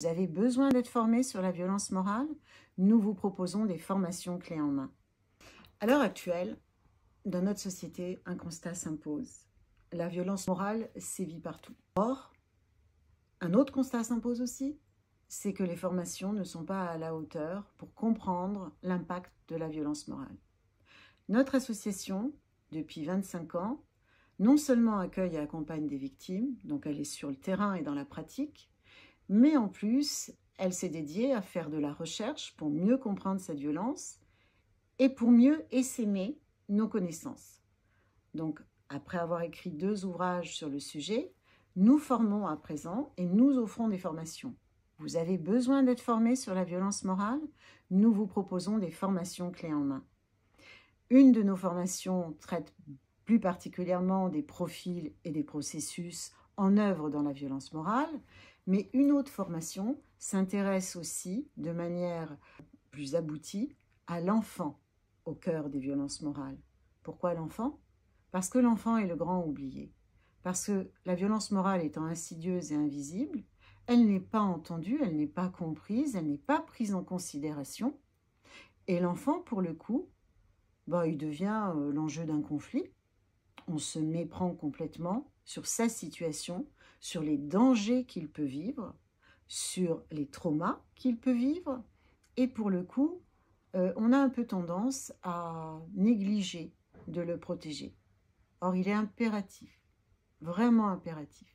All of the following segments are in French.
Vous avez besoin d'être formé sur la violence morale? Nous vous proposons des formations clés en main. À l'heure actuelle, dans notre société, un constat s'impose. La violence morale sévit partout. Or, un autre constat s'impose aussi, c'est que les formations ne sont pas à la hauteur pour comprendre l'impact de la violence morale. Notre association, depuis 25 ans, non seulement accueille et accompagne des victimes, donc elle est sur le terrain et dans la pratique, mais en plus, elle s'est dédiée à faire de la recherche pour mieux comprendre cette violence et pour mieux essaimer nos connaissances. Donc, après avoir écrit 2 ouvrages sur le sujet, nous formons à présent et nous offrons des formations. Vous avez besoin d'être formé sur la violence morale? Nous vous proposons des formations clés en main. Une de nos formations traite plus particulièrement des profils et des processus en œuvre dans la violence morale, mais une autre formation s'intéresse aussi de manière plus aboutie à l'enfant au cœur des violences morales. Pourquoi l'enfant? Parce que l'enfant est le grand oublié. Parce que la violence morale étant insidieuse et invisible, elle n'est pas entendue, elle n'est pas comprise, elle n'est pas prise en considération. Et l'enfant, pour le coup, il devient l'enjeu d'un conflit. On se méprend complètement sur sa situation, sur les dangers qu'il peut vivre, sur les traumas qu'il peut vivre. Et pour le coup, on a un peu tendance à négliger de le protéger. Or, il est impératif, vraiment impératif,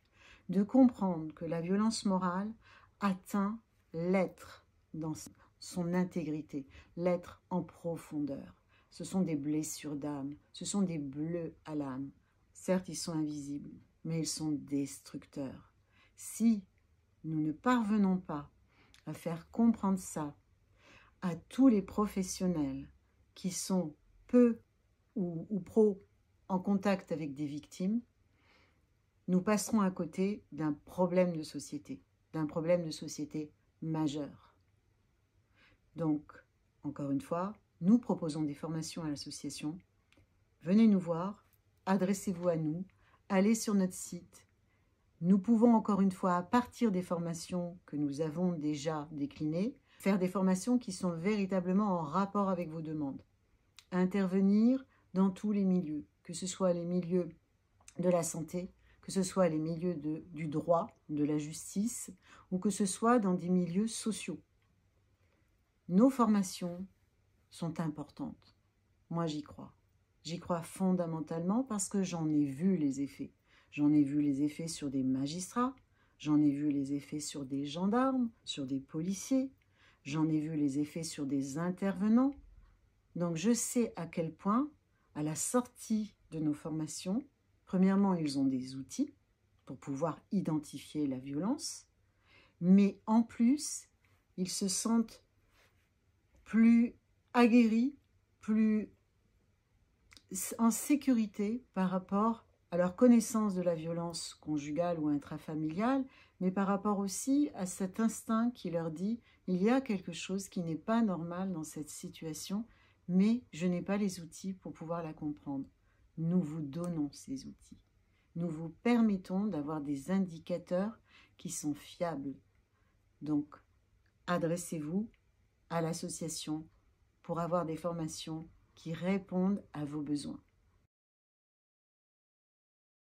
de comprendre que la violence morale atteint l'être dans son intégrité, l'être en profondeur. Ce sont des blessures d'âme, ce sont des bleus à l'âme. Certes, ils sont invisibles, mais ils sont destructeurs. Si nous ne parvenons pas à faire comprendre ça à tous les professionnels qui sont peu ou pro en contact avec des victimes, nous passerons à côté d'un problème de société majeur. Donc, encore une fois, nous proposons des formations à l'association. Venez nous voir, adressez-vous à nous, allez sur notre site. Nous pouvons encore une fois, à partir des formations que nous avons déjà déclinées, faire des formations qui sont véritablement en rapport avec vos demandes. Intervenir dans tous les milieux, que ce soit les milieux de la santé, que ce soit les milieux du droit, de la justice, ou que ce soit dans des milieux sociaux. Nos formations sont importantes. Moi, j'y crois. J'y crois fondamentalement parce que j'en ai vu les effets. J'en ai vu les effets sur des magistrats, j'en ai vu les effets sur des gendarmes, sur des policiers, j'en ai vu les effets sur des intervenants. Donc je sais à quel point, à la sortie de nos formations, premièrement, ils ont des outils pour pouvoir identifier la violence, mais en plus, ils se sentent plus aguerris, plus en sécurité par rapport à leur connaissance de la violence conjugale ou intrafamiliale, mais par rapport aussi à cet instinct qui leur dit « il y a quelque chose qui n'est pas normal dans cette situation, mais je n'ai pas les outils pour pouvoir la comprendre ». Nous vous donnons ces outils. Nous vous permettons d'avoir des indicateurs qui sont fiables. Donc, adressez-vous à l'association pour avoir des formations qui répondent à vos besoins.